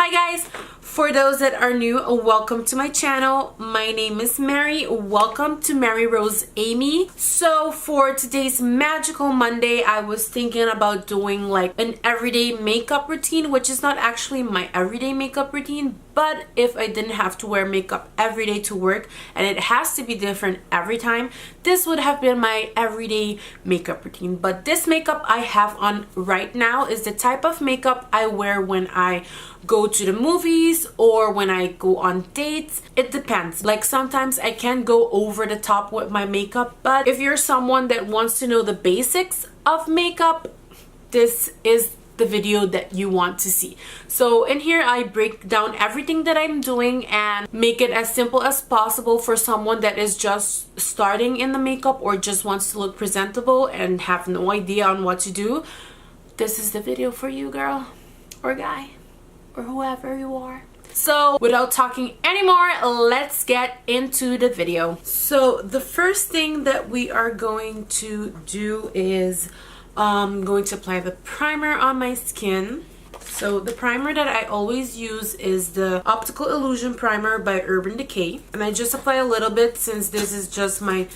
Hi guys! For those that are new, welcome to my channel. My name is Mary. Welcome to Mary Rose Amy. So for today's Magical Monday, I was thinking about doing like an everyday makeup routine, which is not actually my everyday makeup routine, but if I didn't have to wear makeup every day to work and it has to be different every time, this would have been my everyday makeup routine. But this makeup I have on right now is the type of makeup I wear when I go to the movies or when I go on dates. It depends. Like sometimes I can go over the top with my makeup, but if you're someone that wants to know the basics of makeup, this is the video that you want to see. So in here I break down everything that I'm doing and make it as simple as possible for someone that is just starting in the makeup or just wants to look presentable and have no idea on what to do. This is the video for you, girl or guy or whoever you are. So without talking anymore, let's get into the video. So the first thing that we are going to do is going to apply the primer on my skin. So the primer that I always use is the Optical Illusion Primer by Urban Decay, and I just apply a little bit since this is just my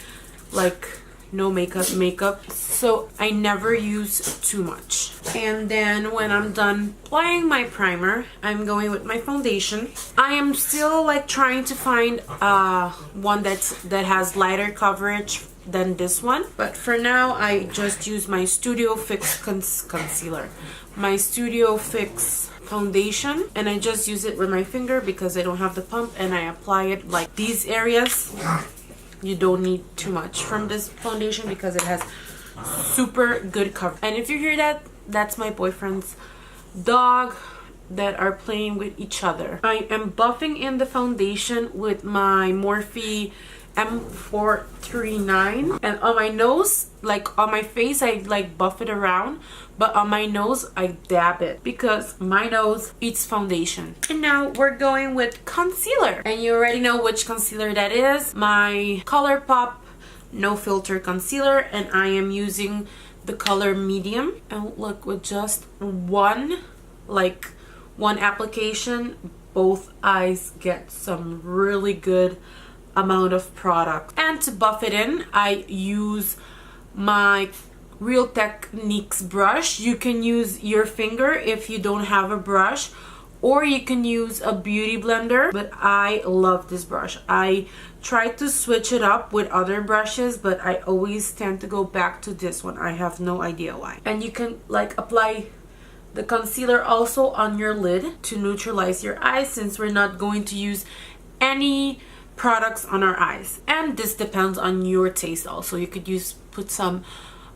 like no makeup, so I never use too much. And then when I'm done applying my primer, I'm going with my foundation. I am still like trying to find one that has lighter coverage than this one, but for now I just use my Studio Fix concealer, my Studio Fix foundation, and I just use it with my finger because I don't have the pump, and I apply it like these areas. You don't need too much from this foundation because it has super good coverage. And if you hear that, that's my boyfriend's dog that are playing with each other. I am buffing in the foundation with my Morphe M439, and on my nose, like on my face, I like buff it around, but on my nose I dab it because my nose eats foundation. And now we're going with concealer, and you already know which concealer that is, my ColourPop No Filter concealer, and I am using the color medium. And look, with just one application, both eyes get some really good amount of product. And to buff it in, I use my Real Techniques brush. You can use your finger if you don't have a brush, or you can use a beauty blender, but I love this brush. I try to switch it up with other brushes, but I always tend to go back to this one. I have no idea why. And you can like apply the concealer also on your lid to neutralize your eyes, since we're not going to use any products on our eyes, and this depends on your taste also. You could put some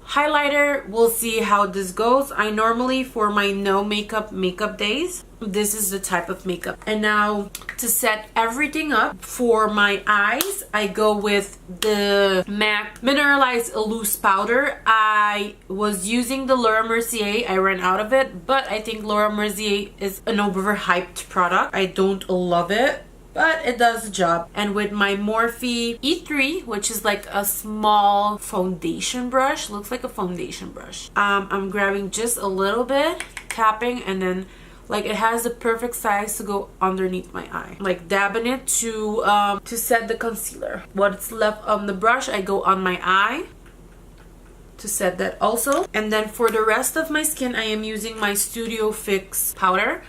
highlighter. We'll see how this goes. I normally, for my no makeup days, this is the type of makeup. And now to set everything up for my eyes, I go with the MAC Mineralized Loose Powder. I was using the Laura Mercier. I ran out of it, but I think Laura Mercier is an overhyped product. I don't love it, but it does the job. And with my Morphe E3, which is like a small foundation brush, looks like a foundation brush, I'm grabbing just a little bit, tapping, and then like it has the perfect size to go underneath my eye, like dabbing it to set the concealer. What's left on the brush, I go on my eye to set that also. And then for the rest of my skin, I am using my Studio Fix powder,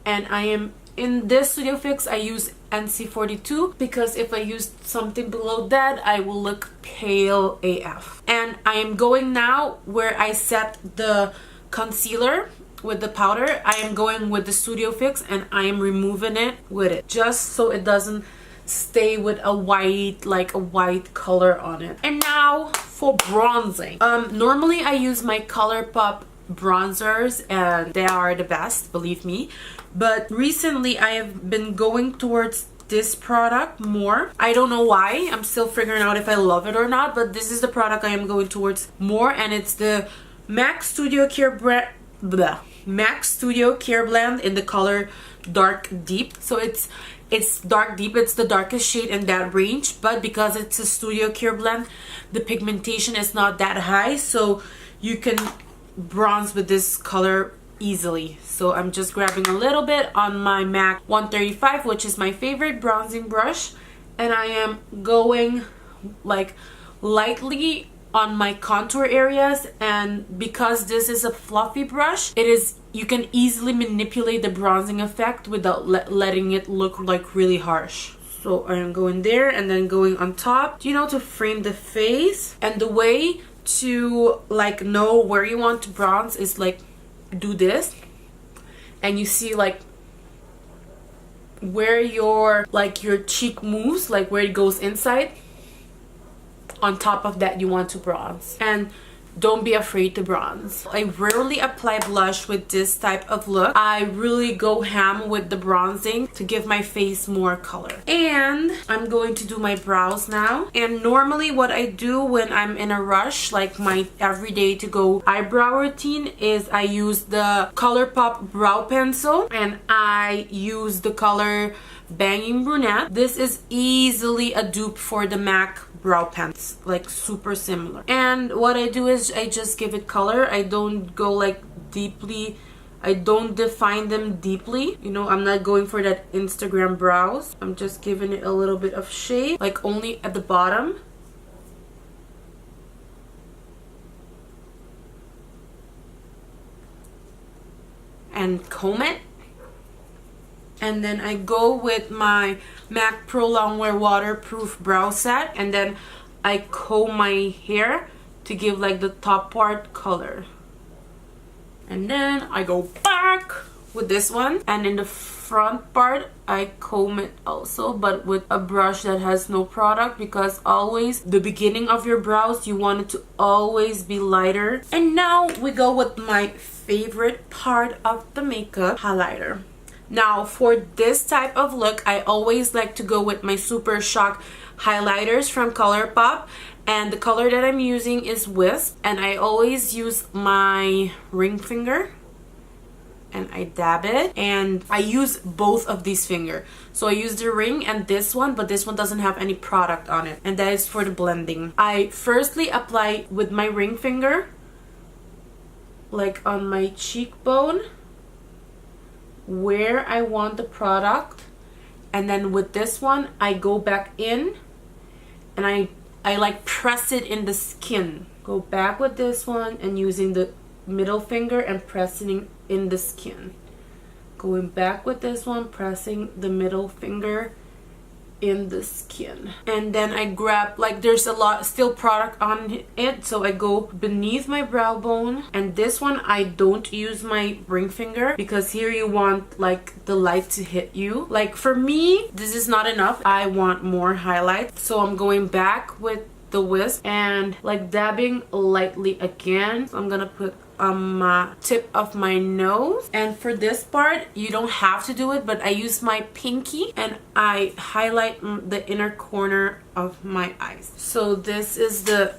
and I am in this Studio Fix, I use NC42 because if I use something below that, I will look pale AF. And I am going now where I set the concealer with the powder. I am going with the Studio Fix, and I am removing it with it just so it doesn't stay with a white, like a white color on it. And now for bronzing. Normally I use my ColourPop bronzers, and they are the best, believe me, but recently I have been going towards this product more. I don't know why. I'm still figuring out if I love it or not, but this is the product I am going towards more, and it's the MAC Studio Care Blend in the color Dark Deep. So it's dark deep, it's the darkest shade in that range, but because it's a Studio Care blend, the pigmentation is not that high, so you can bronze with this color easily. So I'm just grabbing a little bit on my MAC 135, which is my favorite bronzing brush, and I am going like lightly on my contour areas. And because this is a fluffy brush, you can easily manipulate the bronzing effect without letting it look like really harsh. So I'm going there and then going on top, you know, to frame the face. And the way to like know where you want to bronze is like do this, and you see like where your cheek moves, like where it goes inside. On top of that, you want to bronze, and don't be afraid to bronze. I rarely apply blush with this type of look. I really go ham with the bronzing to give my face more color. And I'm going to do my brows now. And normally what I do when I'm in a rush, like my everyday to go eyebrow routine, is I use the ColourPop brow pencil, and I use the color Banging Brunette. This is easily a dupe for the MAC brow pens, like super similar. And what I do is I just give it color. I don't go like deeply, I don't define them deeply, you know. I'm not going for that Instagram brows. I'm just giving it a little bit of shade, like only at the bottom. And comb it. And then I go with my MAC Pro Longwear waterproof brow set, and then I comb my hair to give like the top part color. And then I go back with this one, and in the front part I comb it also, but with a brush that has no product, because always the beginning of your brows, you want it to always be lighter. And now we go with my favorite part of the makeup, highlighter. Now for this type of look, I always like to go with my Super Shock highlighters from ColourPop, and the color that I'm using is Wisp, and I always use my ring finger and I dab it, and I use both of these fingers. So I use the ring and this one, but this one doesn't have any product on it, and that is for the blending. I firstly apply with my ring finger like on my cheekbone where I want the product, and then with this one I go back in and I like press it in the skin. Go back with this one and using the middle finger and pressing in the skin. Going back with this one, pressing the middle finger in the skin. And then I grab, like there's a lot still product on it, so I go beneath my brow bone. And this one I don't use my ring finger, because here you want like the light to hit you. Like for me, this is not enough. I want more highlight, so I'm going back with the Wisp and like dabbing lightly again. So I'm gonna put on my tip of my nose, and for this part you don't have to do it, but I use my pinky and I highlight the inner corner of my eyes. So this is the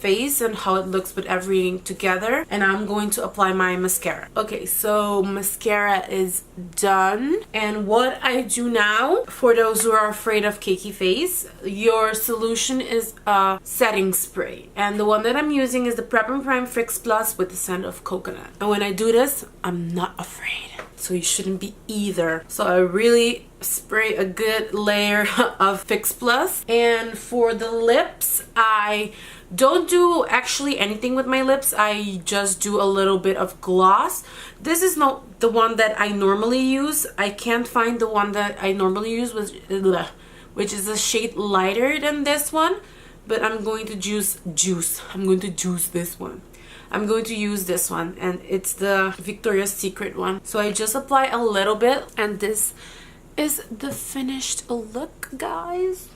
face and how it looks with everything together, and I'm going to apply my mascara. Okay, so mascara is done, and what I do now, for those who are afraid of cakey face, your solution is a setting spray, and the one that I'm using is the Prep and Prime Fix Plus with the scent of coconut. And when I do this, I'm not afraid, so you shouldn't be either. So I really spray a good layer of Fix Plus. And for the lips, I don't do actually anything with my lips. I just do a little bit of gloss. This is not the one that I normally use. I can't find the one that I normally use, which is a shade lighter than this one, but I'm going to juice this one. I'm going to use this one, and it's the Victoria's Secret one. So I just apply a little bit, and this is the finished look, guys.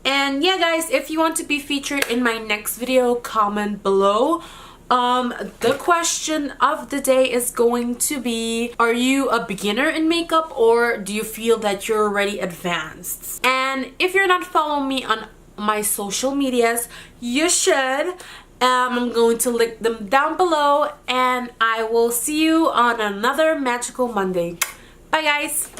And yeah, guys, if you want to be featured in my next video, comment below. The question of the day is going to be, are you a beginner in makeup, or do you feel that you're already advanced? And if you're not following me on my social medias, you should. I'm going to link them down below, and I will see you on another magical Monday. Bye, guys.